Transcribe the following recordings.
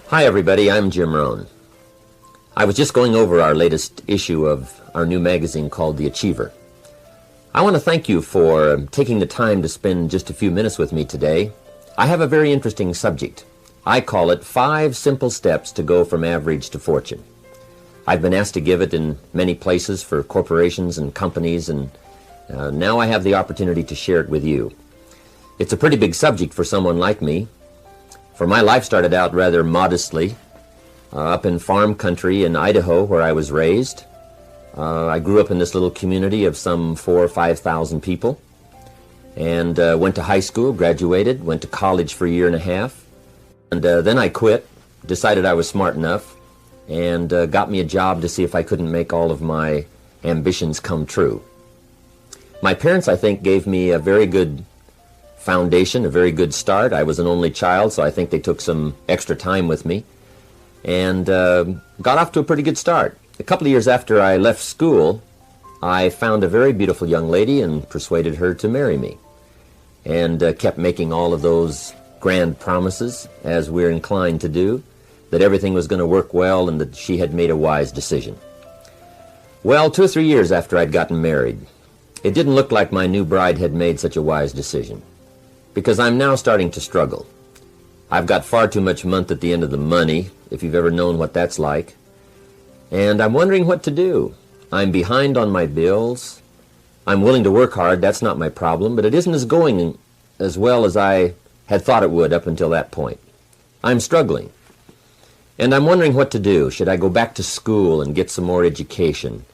Hi everybody, I'm Jim Rohn. I was just going over our latest issue of our new magazine called The Achiever. I want to thank you for taking the time to spend just a few minutes with me today. I have a very interesting subject. I call it 5 Simple Steps to Go from Average to Fortune. I've been asked to give it in many places for corporations and companies, and now I have the opportunity to share it with you. It's a pretty big subject for someone like me. For my life started out rather modestly, up in farm country in Idaho where I was raised. I grew up in this little community of some 4,000 or 5,000 people, and went to high school, graduated, went to college for a year and a half, and then I quit, decided I was smart enough, and got me a job to see if I couldn't make all of my ambitions come true. My parents, I think, gave me a very good foundation, a very good start. I was an only child, so I think they took some extra time with me, and got off to a pretty good start. A couple of years after I left school, I found a very beautiful young lady and persuaded her to marry me, and kept making all of those grand promises, as we're inclined to do, that everything was going to work well and that she had made a wise decision. Well, 2 or 3 years after I'd gotten married, it didn't look like my new bride had made such a wise decision, because I'm now starting to struggle. I've got far too much month at the end of the money, if you've ever known what that's like, and I'm wondering what to do. I'm behind on my bills. I'm willing to work hard, that's not my problem, but it isn't going as well as I had thought it would up until that point. I'm struggling, and I'm wondering what to do. Should I go back to school and get some more education?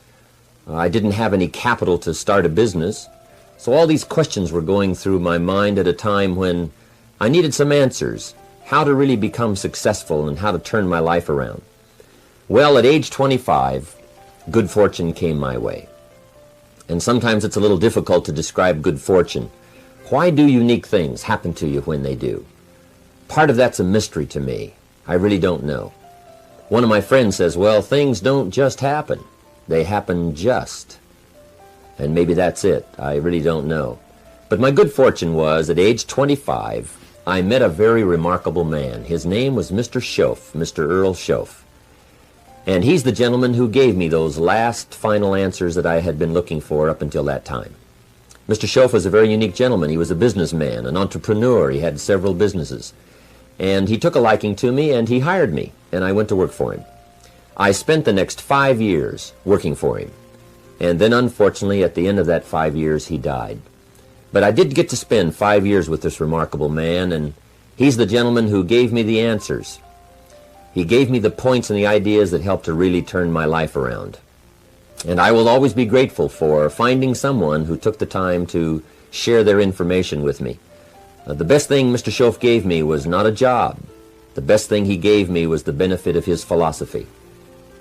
I didn't have any capital to start a business, so all these questions were going through my mind at a time when I needed some answers, how to really become successful and how to turn my life around. Well, at age 25, good fortune came my way. And sometimes it's a little difficult to describe good fortune. Why do unique things happen to you when they do? Part of that's a mystery to me. I really don't know. One of my friends says, well, things don't just happen. They happen just. And maybe that's it. I really don't know. But my good fortune was, at age 25, I met a very remarkable man. His name was Mr. Schoaf, Mr. Earl Schoaf. And he's the gentleman who gave me those last final answers that I had been looking for up until that time. Mr. Schoaf was a very unique gentleman. He was a businessman, an entrepreneur. He had several businesses. And he took a liking to me, and he hired me, and I went to work for him. I spent the next 5 years working for him. And then, unfortunately, at the end of that 5 years, he died. But I did get to spend 5 years with this remarkable man, and he's the gentleman who gave me the answers. He gave me the points and the ideas that helped to really turn my life around. And I will always be grateful for finding someone who took the time to share their information with me. The best thing Mr. Schoaf gave me was not a job. The best thing he gave me was the benefit of his philosophy.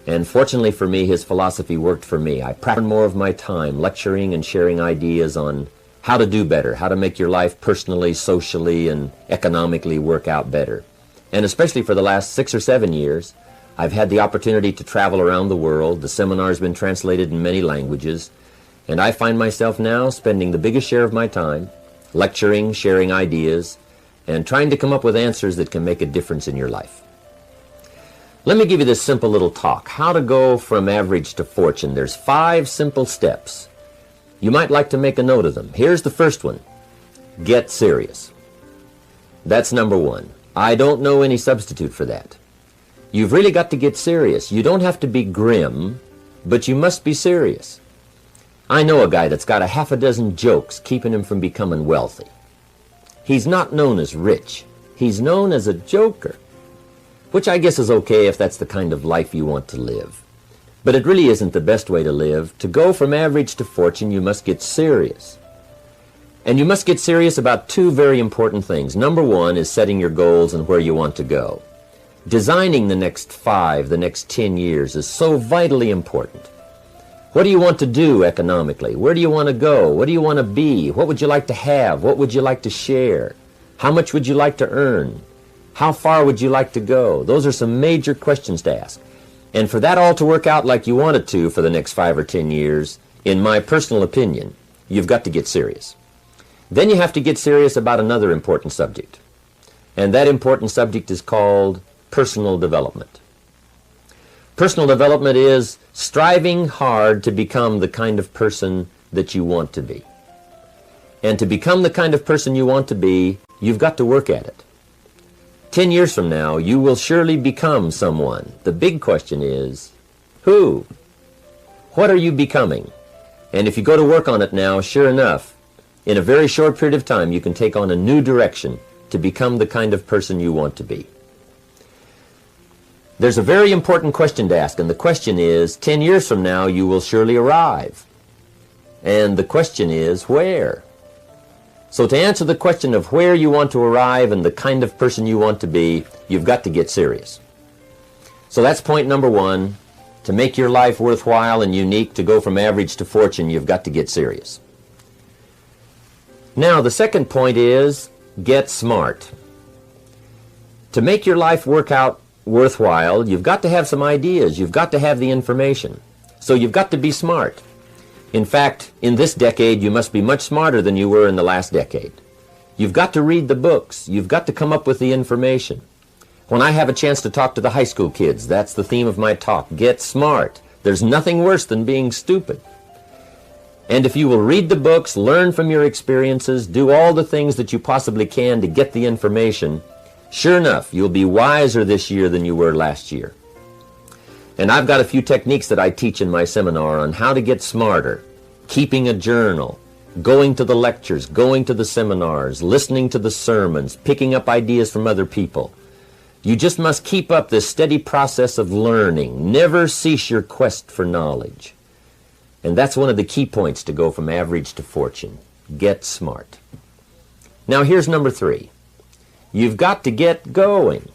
And fortunately for me, his philosophy worked for me. I practiced more of my time lecturing and sharing ideas on how to do better, how to make your life personally, socially, and economically work out better. And especially for the last 6 or 7 years, I've had the opportunity to travel around the world. The seminar's been translated in many languages, and I find myself now spending the biggest share of my time lecturing, sharing ideas, and trying to come up with answers that can make a difference in your life. Let me give you this simple little talk, how to go from average to fortune. There's 5 simple steps. You might like to make a note of them. Here's the first one. Get serious. That's number 1. I don't know any substitute for that. You've really got to get serious. You don't have to be grim, but you must be serious. I know a guy that's got a half a dozen jokes keeping him from becoming wealthy. He's not known as rich. He's known as a joker, which I guess is okay if that's the kind of life you want to live. But it really isn't the best way to live. To go from average to fortune, you must get serious. And you must get serious about 2 very important things. Number 1 is setting your goals and where you want to go. Designing the next 5, the next 10 years is so vitally important. What do you want to do economically? Where do you want to go? What do you want to be? What would you like to have? What would you like to share? How much would you like to earn? How far would you like to go? Those are some major questions to ask. And for that all to work out like you want it to for the next 5 or 10 years, in my personal opinion, you've got to get serious. Then you have to get serious about another important subject. And that important subject is called personal development. Personal development is striving hard to become the kind of person that you want to be. And to become the kind of person you want to be, you've got to work at it. 10 years from now, you will surely become someone. The big question is, who? What are you becoming? And if you go to work on it now, sure enough, in a very short period of time, you can take on a new direction to become the kind of person you want to be. There's a very important question to ask, and the question is, 10 years from now, you will surely arrive. And the question is, where? So to answer the question of where you want to arrive and the kind of person you want to be, you've got to get serious. So that's point number one. To make your life worthwhile and unique, to go from average to fortune, you've got to get serious. Now, the second point is, get smart. To make your life work out worthwhile, you've got to have some ideas. You've got to have the information. So you've got to be smart. In fact, in this decade, you must be much smarter than you were in the last decade. You've got to read the books. You've got to come up with the information. When I have a chance to talk to the high school kids, that's the theme of my talk. Get smart. There's nothing worse than being stupid. And if you will read the books, learn from your experiences, do all the things that you possibly can to get the information, sure enough, you'll be wiser this year than you were last year. And I've got a few techniques that I teach in my seminar on how to get smarter, keeping a journal, going to the lectures, going to the seminars, listening to the sermons, picking up ideas from other people. You just must keep up this steady process of learning. Never cease your quest for knowledge. And that's one of the key points to go from average to fortune. Get smart. Now here's number 3. You've got to get going.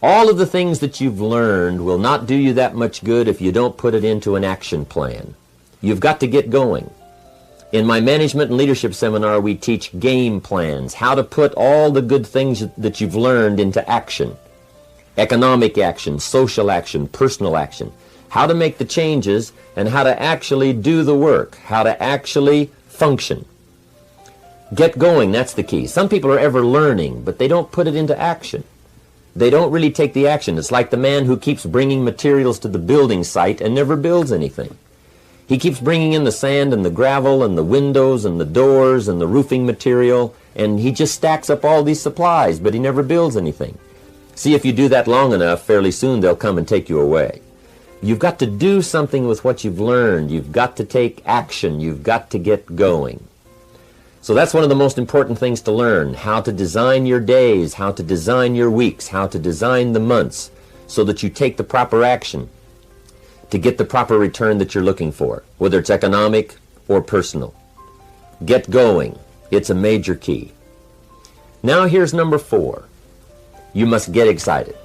All of the things that you've learned will not do you that much good if you don't put it into an action plan. You've got to get going. In my management and leadership seminar, we teach game plans, how to put all the good things that you've learned into action. Economic action, social action, personal action. How to make the changes and how to actually do the work, how to actually function. Get going, that's the key. Some people are ever learning, but they don't put it into action. They don't really take the action. It's like the man who keeps bringing materials to the building site and never builds anything. He keeps bringing in the sand and the gravel and the windows and the doors and the roofing material, and he just stacks up all these supplies, but he never builds anything. See, if you do that long enough, fairly soon they'll come and take you away. You've got to do something with what you've learned. You've got to take action. You've got to get going. So that's one of the most important things to learn, how to design your days, how to design your weeks, how to design the months, so that you take the proper action to get the proper return that you're looking for, whether it's economic or personal. Get going. It's a major key. Now here's number 4. You must get excited.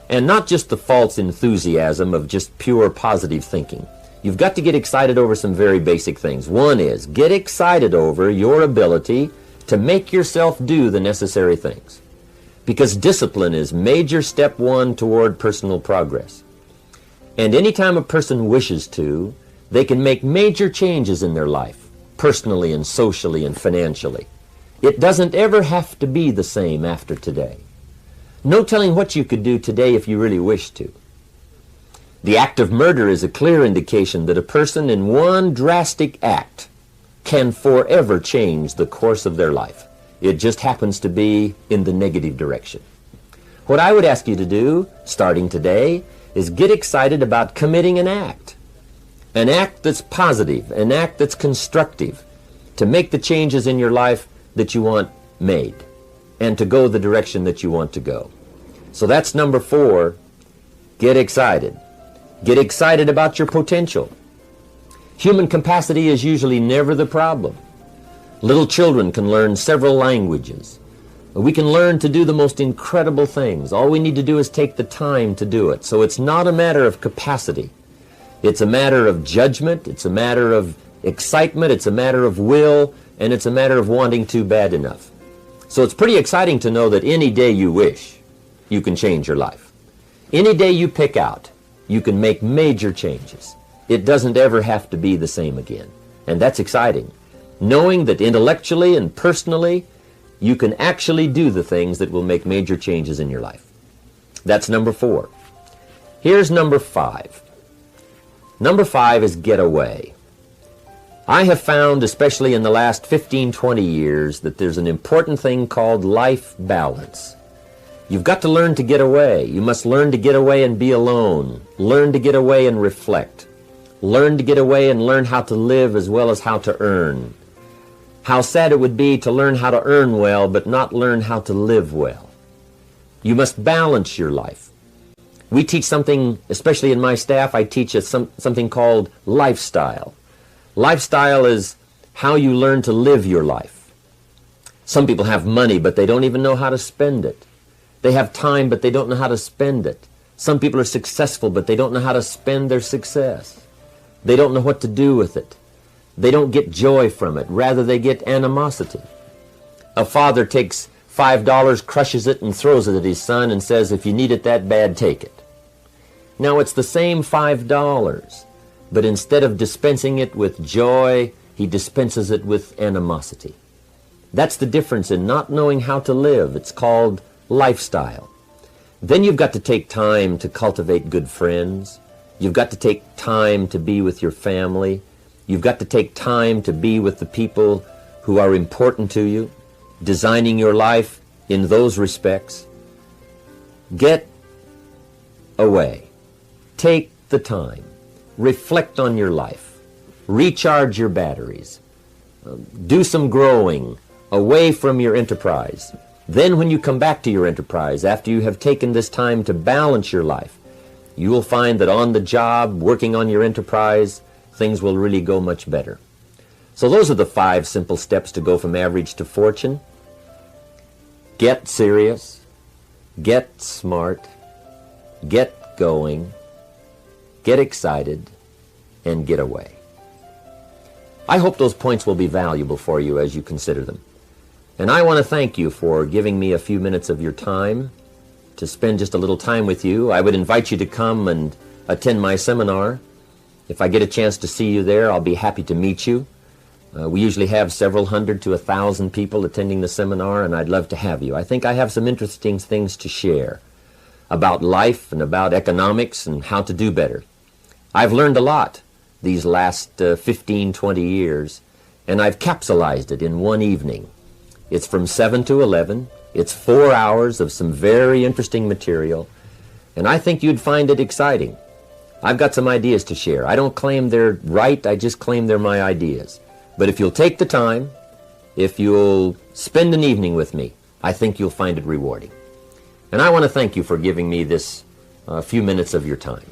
And not just the false enthusiasm of just pure positive thinking. You've got to get excited over some very basic things. One is, get excited over your ability to make yourself do the necessary things. Because discipline is major step 1 toward personal progress. And anytime a person wishes to, they can make major changes in their life, personally and socially and financially. It doesn't ever have to be the same after today. No telling what you could do today if you really wish to. The act of murder is a clear indication that a person in one drastic act can forever change the course of their life. It just happens to be in the negative direction. What I would ask you to do, starting today, is get excited about committing an act that's positive, an act that's constructive, to make the changes in your life that you want made, and to go the direction that you want to go. So that's number 4, get excited. Get excited about your potential. Human capacity is usually never the problem. Little children can learn several languages. We can learn to do the most incredible things. All we need to do is take the time to do it. So it's not a matter of capacity. It's a matter of judgment. It's a matter of excitement. It's a matter of will. And it's a matter of wanting to bad enough. So it's pretty exciting to know that any day you wish, you can change your life. Any day you pick out, you can make major changes. It doesn't ever have to be the same again. And that's exciting. Knowing that intellectually and personally, you can actually do the things that will make major changes in your life. That's number 4. Here's number 5. Number 5 is get away. I have found, especially in the last 15, 20 years, that there's an important thing called life balance. You've got to learn to get away. You must learn to get away and be alone. Learn to get away and reflect. Learn to get away and learn how to live as well as how to earn. How sad it would be to learn how to earn well but not learn how to live well. You must balance your life. We teach something, especially in my staff, I teach something called lifestyle. Lifestyle is how you learn to live your life. Some people have money, but they don't even know how to spend it. They have time, but they don't know how to spend it. Some people are successful, but they don't know how to spend their success. They don't know what to do with it. They don't get joy from it. Rather, they get animosity. A father takes $5, crushes it, and throws it at his son and says, if you need it that bad, take it. Now, it's the same $5, but instead of dispensing it with joy, he dispenses it with animosity. That's the difference in not knowing how to live. It's called lifestyle. Then you've got to take time to cultivate good friends. You've got to take time to be with your family. You've got to take time to be with the people who are important to you, designing your life in those respects. Get away. Take the time. Reflect on your life. Recharge your batteries. Do some growing away from your enterprise. Then when you come back to your enterprise, after you have taken this time to balance your life, you will find that on the job, working on your enterprise, things will really go much better. So those are the 5 simple steps to go from average to fortune. Get serious, get smart, get going, get excited, and get away. I hope those points will be valuable for you as you consider them. And I want to thank you for giving me a few minutes of your time to spend just a little time with you. I would invite you to come and attend my seminar. If I get a chance to see you there, I'll be happy to meet you. We usually have several hundred to 1,000 people attending the seminar, and I'd love to have you. I think I have some interesting things to share about life and about economics and how to do better. I've learned a lot these last 15, 20 years, and I've capsulized it in one evening. It's from 7 to 11. It's 4 hours of some very interesting material, and I think you'd find it exciting. I've got some ideas to share. I don't claim they're right, I just claim they're my ideas. But if you'll take the time, if you'll spend an evening with me, I think you'll find it rewarding. And I want to thank you for giving me this few minutes of your time.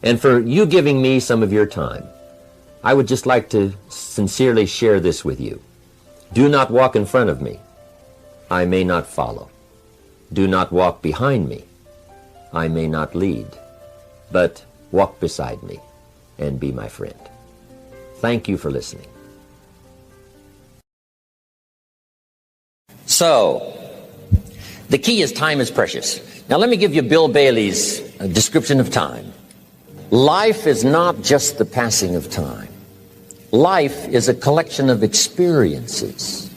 And for you giving me some of your time, I would just like to sincerely share this with you. Do not walk in front of me. I may not follow. Do not walk behind me. I may not lead. But walk beside me and be my friend. Thank you for listening. So, the key is time is precious. Now let me give you Bill Bailey's description of time. Life is not just the passing of time. Life is a collection of experiences,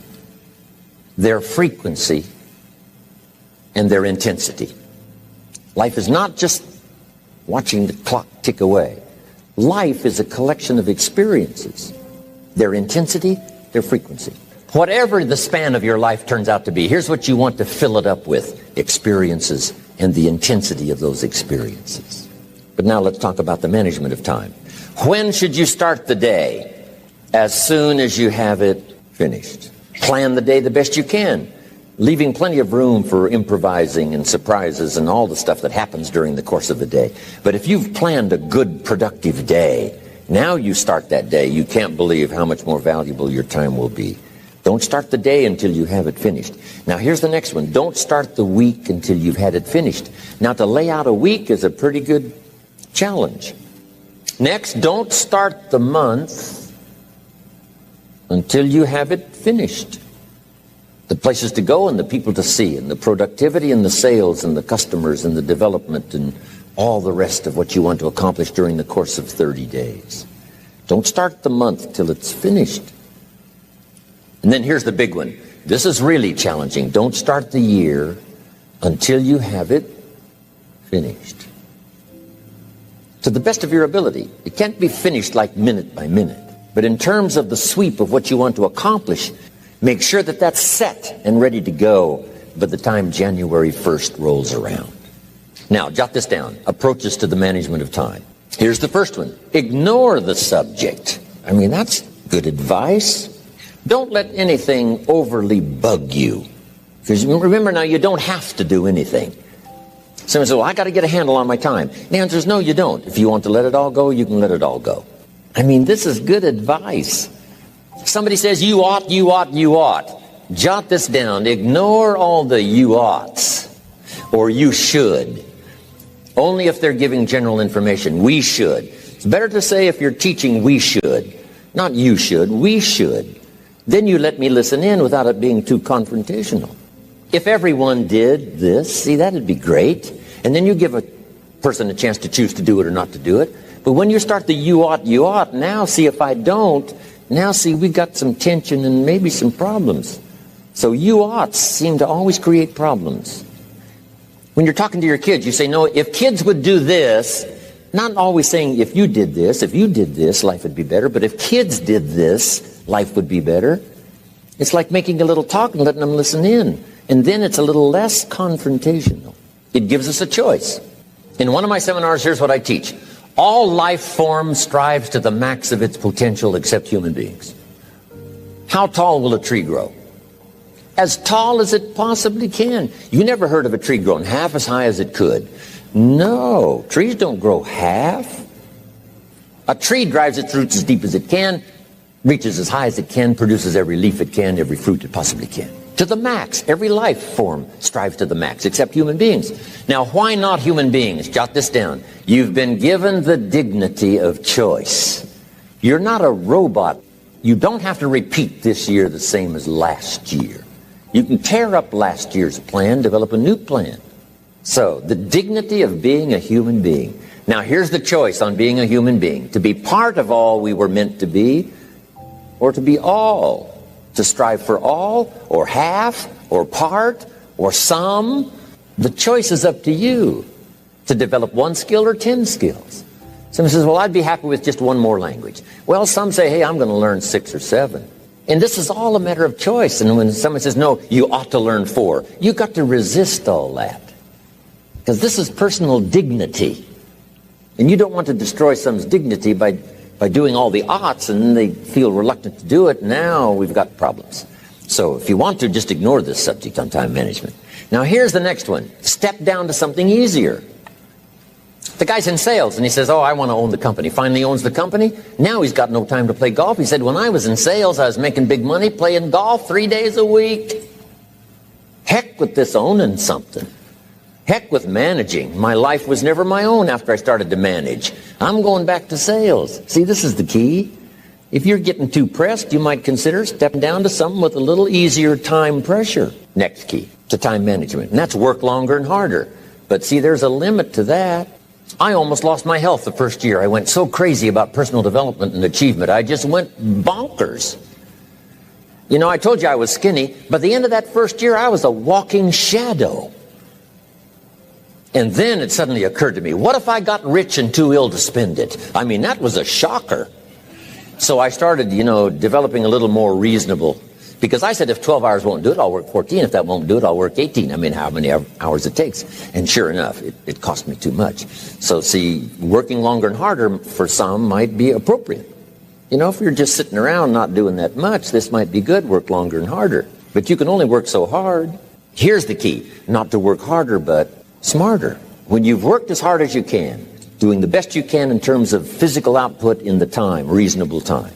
their frequency, and their intensity. Life is not just watching the clock tick away. Life is a collection of experiences, their intensity, their frequency. Whatever the span of your life turns out to be, here's what you want to fill it up with: experiences and the intensity of those experiences. But now let's talk about the management of time. When should you start the day? As soon as you have it finished. Plan the day the best you can, leaving plenty of room for improvising and surprises and all the stuff that happens during the course of the day. But if you've planned a good, productive day, now you start that day, you can't believe how much more valuable your time will be. Don't start the day until you have it finished. Now here's the next one. Don't start the week until you've had it finished. Now to lay out a week is a pretty good challenge. Next, don't start the month until you have it finished. The places to go and the people to see and the productivity and the sales and the customers and the development and all the rest of what you want to accomplish during the course of 30 days. Don't start the month till it's finished. And then here's the big one. This is really challenging. Don't start the year until you have it finished. To the best of your ability. It can't be finished like minute by minute. But in terms of the sweep of what you want to accomplish, make sure that that's set and ready to go by the time January 1st rolls around. Now, jot this down. Approaches to the management of time. Here's the first one. Ignore the subject. I mean, that's good advice. Don't let anything overly bug you. Because remember now, you don't have to do anything. Someone says, well, I got to get a handle on my time. The answer is no, you don't. If you want to let it all go, you can let it all go. I mean, this is good advice. Somebody says, you ought, you ought, you ought. Jot this down. Ignore all the you oughts or you should. Only if they're giving general information. We should. It's better to say if you're teaching, we should. Not you should, we should. Then you let me listen in without it being too confrontational. If everyone did this, see, that'd be great. And then you give a person a chance to choose to do it or not to do it. But when you start the you ought, now see if I don't, now see we got some tension and maybe some problems. So you oughts seem to always create problems. When you're talking to your kids, you say, no, if kids would do this, not always saying if you did this, life would be better. But if kids did this, life would be better. It's like making a little talk and letting them listen in. And then it's a little less confrontational. It gives us a choice. In one of my seminars, here's what I teach. All life form strives to the max of its potential except human beings. How tall will a tree grow? As tall as it possibly can. You never heard of a tree growing half as high as it could. No, trees don't grow half. A tree drives its roots as deep as it can, reaches as high as it can, produces every leaf it can, every fruit it possibly can. To the max. Every life form strives to the max, except human beings. Now, why not human beings? Jot this down. You've been given the dignity of choice. You're not a robot. You don't have to repeat this year the same as last year. You can tear up last year's plan, develop a new plan. So, the dignity of being a human being. Now, here's the choice on being a human being. To be part of all we were meant to be, or to be all. To strive for all, or half, or part, or some. The choice is up to you. To develop one skill or 10 skills. Someone says, well, I'd be happy with just one more language. Well, some say, hey, I'm going to learn 6 or 7. And this is all a matter of choice. And when someone says, no, you ought to learn 4, you've got to resist all that. Because this is personal dignity. And you don't want to destroy someone's dignity by doing all the oughts, and then they feel reluctant to do it. Now we've got problems. So if you want to, just ignore this subject on time management. Now here's the next one. Step down to something easier. The guy's in sales, and he says, oh, I want to own the company. Finally owns the company. Now he's got no time to play golf. He said, when I was in sales, I was making big money playing golf 3 days a week. Heck with this owning something. Heck with managing. My life was never my own after I started to manage. I'm going back to sales. See, this is the key. If you're getting too pressed, you might consider stepping down to something with a little easier time pressure. Next key to time management. And that's work longer and harder. But see, there's a limit to that. I almost lost my health the first year. I went so crazy about personal development and achievement. I just went bonkers. You know, I told you I was skinny. By the end of that first year, I was a walking shadow. And then it suddenly occurred to me, what if I got rich and too ill to spend it? I mean, that was a shocker. So I started, developing a little more reasonable. Because I said, if 12 hours won't do it, I'll work 14. If that won't do it, I'll work 18. I mean, how many hours it takes. And sure enough, it cost me too much. So see, working longer and harder for some might be appropriate. If you're just sitting around not doing that much, this might be good, work longer and harder. But you can only work so hard. Here's the key, not to work harder, but smarter. When you've worked as hard as you can, doing the best you can in terms of physical output in the time, reasonable time.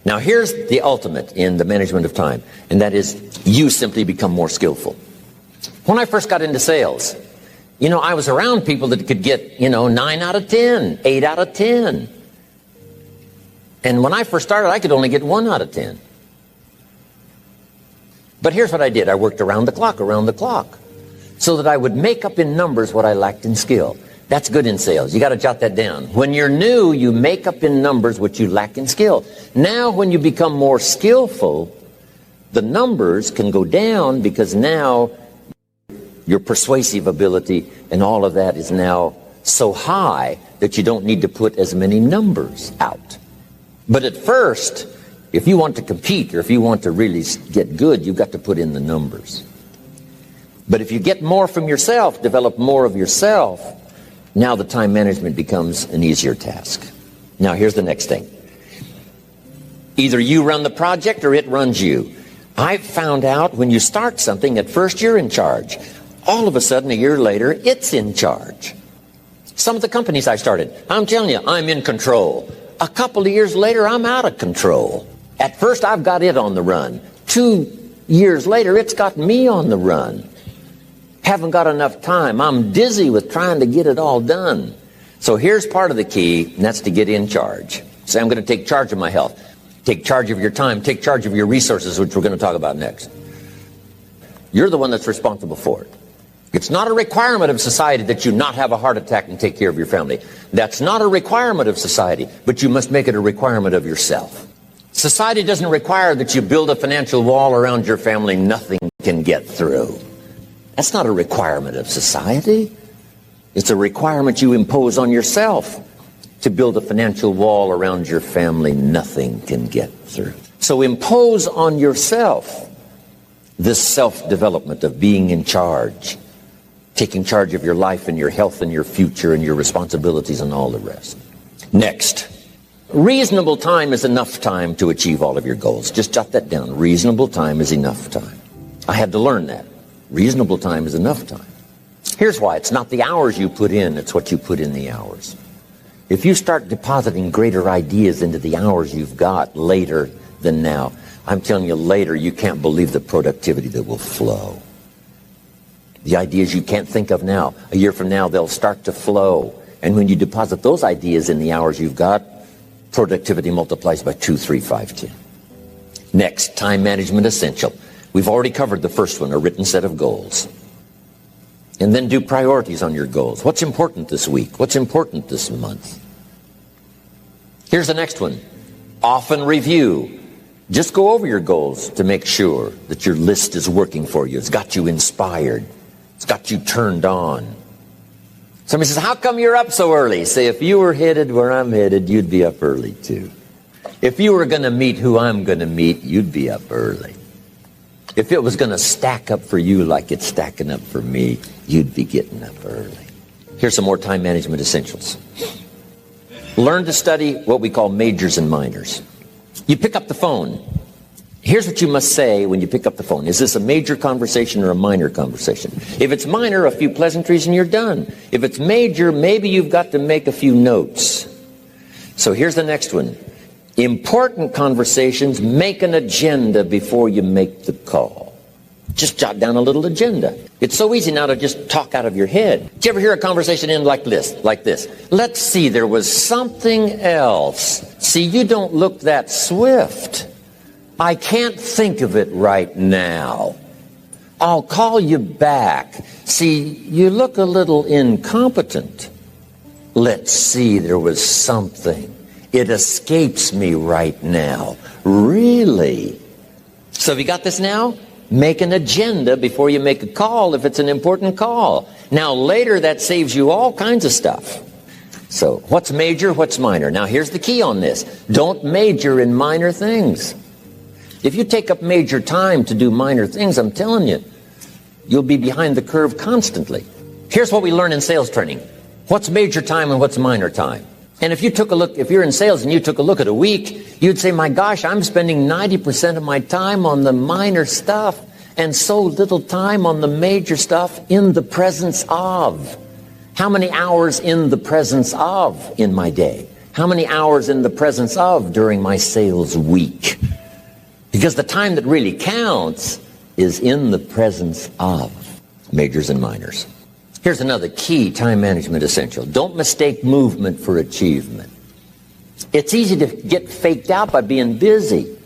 Now here's the ultimate in the management of time, and that is you simply become more skillful. When I first got into sales, I was around people that could get, 9 out of 10, 8 out of 10. And when I first started, I could only get 1 out of 10. But here's what I did. I worked around the clock. So that I would make up in numbers what I lacked in skill. That's good in sales. You got to jot that down. When you're new, you make up in numbers what you lack in skill. Now, when you become more skillful, the numbers can go down because now Your persuasive ability and all of that is now so high that you don't need to put as many numbers out. But at first, if you want to compete or if you want to really get good, you've got to put in the numbers. But if you get more from yourself, develop more of yourself, now the time management becomes an easier task. Now here's the next thing. Either you run the project or it runs you. I've found out when you start something, at first you're in charge. All of a sudden, a year later, it's in charge. Some of the companies I started, I'm telling you, I'm in control. A couple of years later, I'm out of control. At first, I've got it on the run. 2 years later, it's got me on the run. Haven't got enough time. I'm dizzy with trying to get it all done. So here's part of the key, and that's to get in charge. Say, I'm going to take charge of my health. Take charge of your time. Take charge of your resources, which we're going to talk about next. You're the one that's responsible for it. It's not a requirement of society that you not have a heart attack and take care of your family. That's not a requirement of society, but you must make it a requirement of yourself. Society doesn't require that you build a financial wall around your family nothing can get through. That's not a requirement of society. It's a requirement you impose on yourself to build a financial wall around your family nothing can get through. So impose on yourself this self-development of being in charge, taking charge of your life and your health and your future and your responsibilities and all the rest. Next, reasonable time is enough time to achieve all of your goals. Just jot that down. Reasonable time is enough time. I had to learn that. Reasonable time is enough time. Here's why. It's not the hours you put in, it's what you put in the hours. If you start depositing greater ideas into the hours you've got later than now, I'm telling you, later you can't believe the productivity that will flow. The ideas you can't think of now, a year from now, they'll start to flow. And when you deposit those ideas in the hours you've got, productivity multiplies by 2, 3, 5, 10. Next, time management essential. We've already covered the first one, a written set of goals. And then do priorities on your goals. What's important this week? What's important this month? Here's the next one. Often review. Just go over your goals to make sure that your list is working for you. It's got you inspired. It's got you turned on. Somebody says, how come you're up so early? Say, if you were headed where I'm headed, you'd be up early too. If you were going to meet who I'm going to meet, you'd be up early. If it was going to stack up for you like it's stacking up for me, you'd be getting up early. Here's some more time management essentials. Learn to study what we call majors and minors. You pick up the phone. Here's what you must say when you pick up the phone. Is this a major conversation or a minor conversation? If it's minor, a few pleasantries and you're done. If it's major, maybe you've got to make a few notes. So here's the next one. Important conversations, make an agenda before you make the call. Just jot down a little agenda. It's so easy now to just talk out of your head. Did you ever hear a conversation end like this? Let's see, there was something else. See, you don't look that swift. I can't think of it right now. I'll call you back. See, you look a little incompetent. Let's see, there was something. It escapes me right now. Really? So have you got this now? Make an agenda before you make a call if it's an important call. Now later that saves you all kinds of stuff. So what's major, what's minor? Now here's the key on this. Don't major in minor things. If you take up major time to do minor things, I'm telling you, you'll be behind the curve constantly. Here's what we learn in sales training. What's major time and what's minor time? And if you took a look, if you're in sales and you took a look at a week, you'd say, my gosh, I'm spending 90% of my time on the minor stuff and so little time on the major stuff in the presence of. How many hours in the presence of in my day? How many hours in the presence of during my sales week? Because the time that really counts is in the presence of majors and minors. Here's another key time management essential. Don't mistake movement for achievement. It's easy to get faked out by being busy.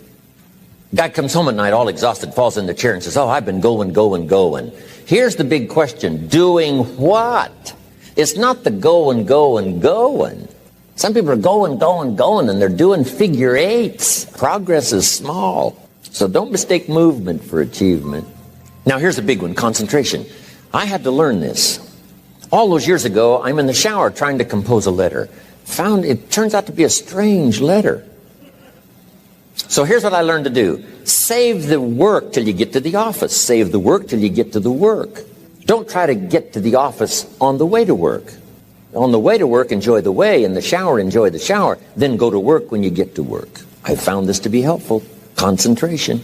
Guy comes home at night all exhausted, falls in the chair and says, oh, I've been going. Here's the big question. Doing what? It's not the going. Some people are going, and they're doing figure eights. Progress is small. So don't mistake movement for achievement. Now here's a big one, concentration. I had to learn this. All those years ago, I'm in the shower trying to compose a letter. Found it turns out to be a strange letter. So here's what I learned to do. Save the work till you get to the office. Save the work till you get to the work. Don't try to get to the office on the way to work. On the way to work, enjoy the way. In the shower, enjoy the shower. Then go to work when you get to work. I found this to be helpful. Concentration.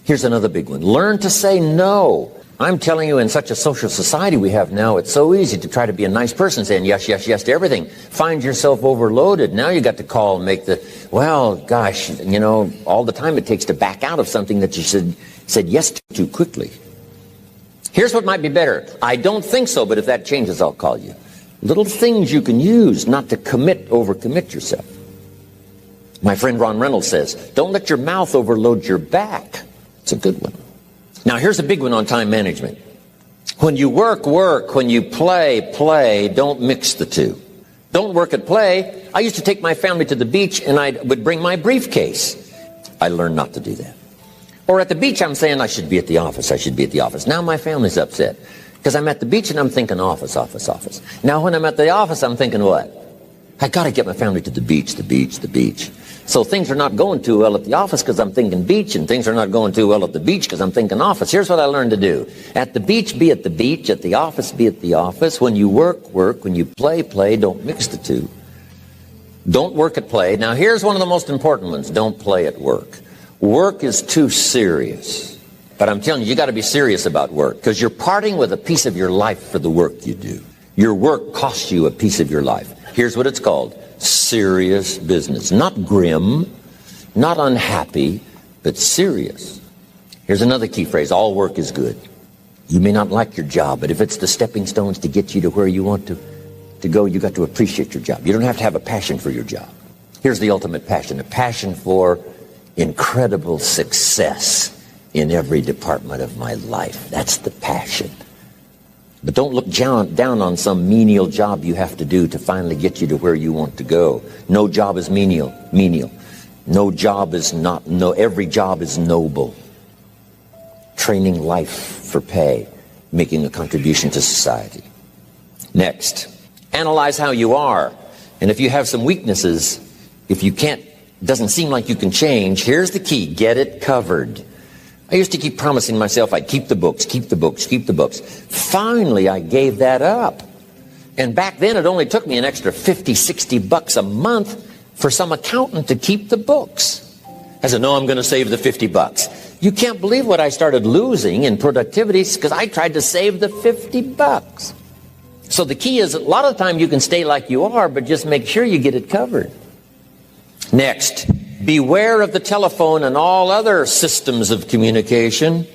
Here's another big one. Learn to say no. I'm telling you, in such a social society we have now, it's so easy to try to be a nice person, saying yes, yes, yes to everything. Find yourself overloaded. Now you got to call and make the, well, gosh, you know, all the time it takes to back out of something that you said yes to too quickly. Here's what might be better. I don't think so, but if that changes, I'll call you. Little things you can use not to overcommit yourself. My friend Ron Reynolds says, don't let your mouth overload your back. It's a good one. Now, here's a big one on time management. When you work, work. When you play, play. Don't mix the two. Don't work at play. I used to take my family to the beach, and I would bring my briefcase. I learned not to do that. Or at the beach, I'm saying I should be at the office. I should be at the office. Now my family's upset because I'm at the beach, and I'm thinking office, office, office. Now when I'm at the office, I'm thinking what? I got to get my family to the beach, the beach, the beach. So things are not going too well at the office because I'm thinking beach, and things are not going too well at the beach because I'm thinking office. Here's what I learned to do. At the beach, be at the beach. At the office, be at the office. When you work, work. When you play, play. Don't mix the two. Don't work at play. Now, here's one of the most important ones. Don't play at work. Work is too serious. But I'm telling you, you got to be serious about work because you're parting with a piece of your life for the work you do. Your work costs you a piece of your life. Here's what it's called. Serious business. Not grim, not unhappy, but serious. Here's another key phrase. All work is good. You may not like your job, but if it's the stepping stones to get you to where you want to go, you got to appreciate your job. You don't have to have a passion for your job. Here's the ultimate passion. A passion for incredible success in every department of my life. That's the passion. But don't look down on some menial job you have to do to finally get you to where you want to go. No job is menial. No job is not, no, every job is noble. Training life for pay, making a contribution to society. Next, analyze how you are. And if you have some weaknesses, if you can't, doesn't seem like you can change, here's the key. Get it covered. I used to keep promising myself I'd keep the books, keep the books, keep the books. Finally, I gave that up. And back then, it only took me an extra $50, $60 a month for some accountant to keep the books. I said, no, I'm going to save the $50. You can't believe what I started losing in productivity because I tried to save the $50. So the key is, a lot of the time you can stay like you are, but just make sure you get it covered. Next. Beware of the telephone and all other systems of communication,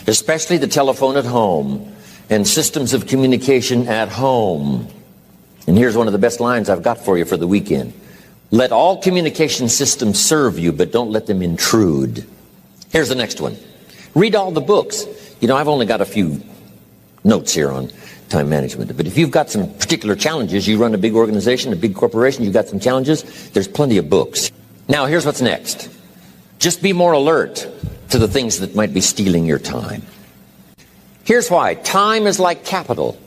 especially the telephone at home and systems of communication at home. And here's one of the best lines I've got for you for the weekend. Let all communication systems serve you, but don't let them intrude. Here's the next one. Read all the books. You know, I've only got a few notes here on time management. But if you've got some particular challenges, you run a big organization, a big corporation, you've got some challenges, there's plenty of books. Now, here's what's next. Just be more alert to the things that might be stealing your time. Here's why. Time is like capital.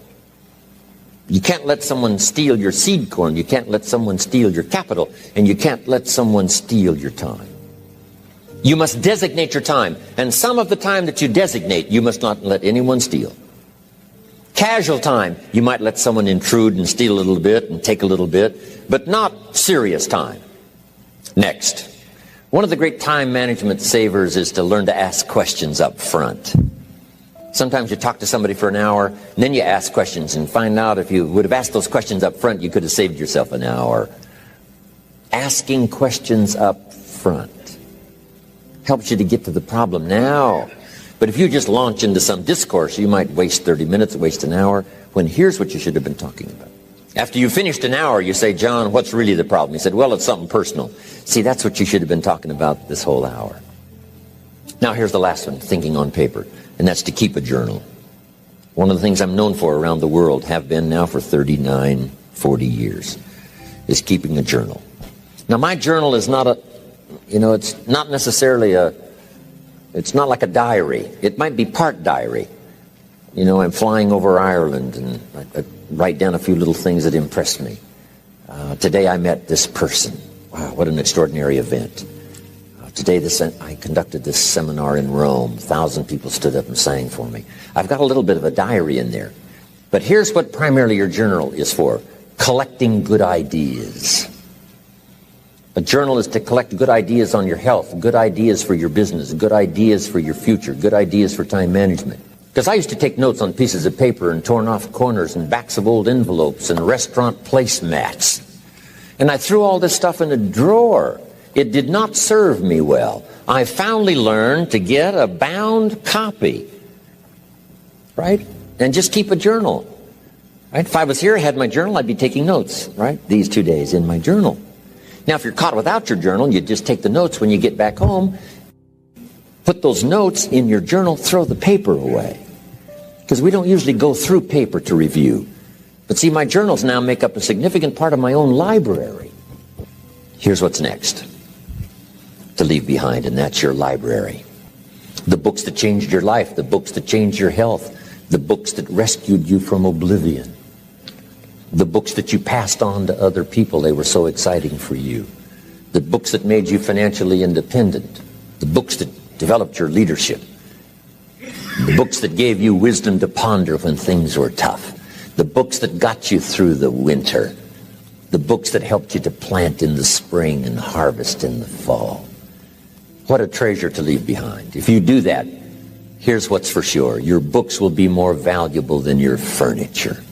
You can't let someone steal your seed corn. You can't let someone steal your capital. And you can't let someone steal your time. You must designate your time. And some of the time that you designate, you must not let anyone steal. Casual time, you might let someone intrude and steal a little bit and take a little bit, but not serious time. Next, one of the great time management savers is to learn to ask questions up front. Sometimes you talk to somebody for an hour, and then you ask questions and find out if you would have asked those questions up front, you could have saved yourself an hour. Asking questions up front helps you to get to the problem now. But if you just launch into some discourse, you might waste 30 minutes, waste an hour, when here's what you should have been talking about. After you've finished an hour, you say, John, what's really the problem? He said, well, it's something personal. See, that's what you should have been talking about this whole hour. Now, here's the last one, thinking on paper, and that's to keep a journal. One of the things I'm known for around the world, have been now for 39, 40 years, is keeping a journal. Now, my journal is not it's not necessarily it's not like a diary. It might be part diary. You know, I'm flying over Ireland, and I write down a few little things that impressed me. Today I met this person. Wow, what an extraordinary event. Today I conducted this seminar in Rome. 1,000 people stood up and sang for me. I've got a little bit of a diary in there. But here's what primarily your journal is for: collecting good ideas. A journal is to collect good ideas on your health, good ideas for your business, good ideas for your future, good ideas for time management. Because I used to take notes on pieces of paper and torn off corners and backs of old envelopes and restaurant placemats. And I threw all this stuff in a drawer. It did not serve me well. I finally learned to get a bound copy, right? And just keep a journal, right? If I was here, I had my journal, I'd be taking notes, right? These 2 days in my journal. Now, if you're caught without your journal, you just take the notes when you get back home, put those notes in your journal, throw the paper away. Because we don't usually go through paper to review. But see, my journals now make up a significant part of my own library. Here's what's next to leave behind, and that's your library. The books that changed your life, the books that changed your health, the books that rescued you from oblivion, the books that you passed on to other people, they were so exciting for you, the books that made you financially independent, the books that developed your leadership, the books that gave you wisdom to ponder when things were tough, the books that got you through the winter, the books that helped you to plant in the spring and harvest in the fall. What a treasure to leave behind. If you do that, here's what's for sure: your books will be more valuable than your furniture.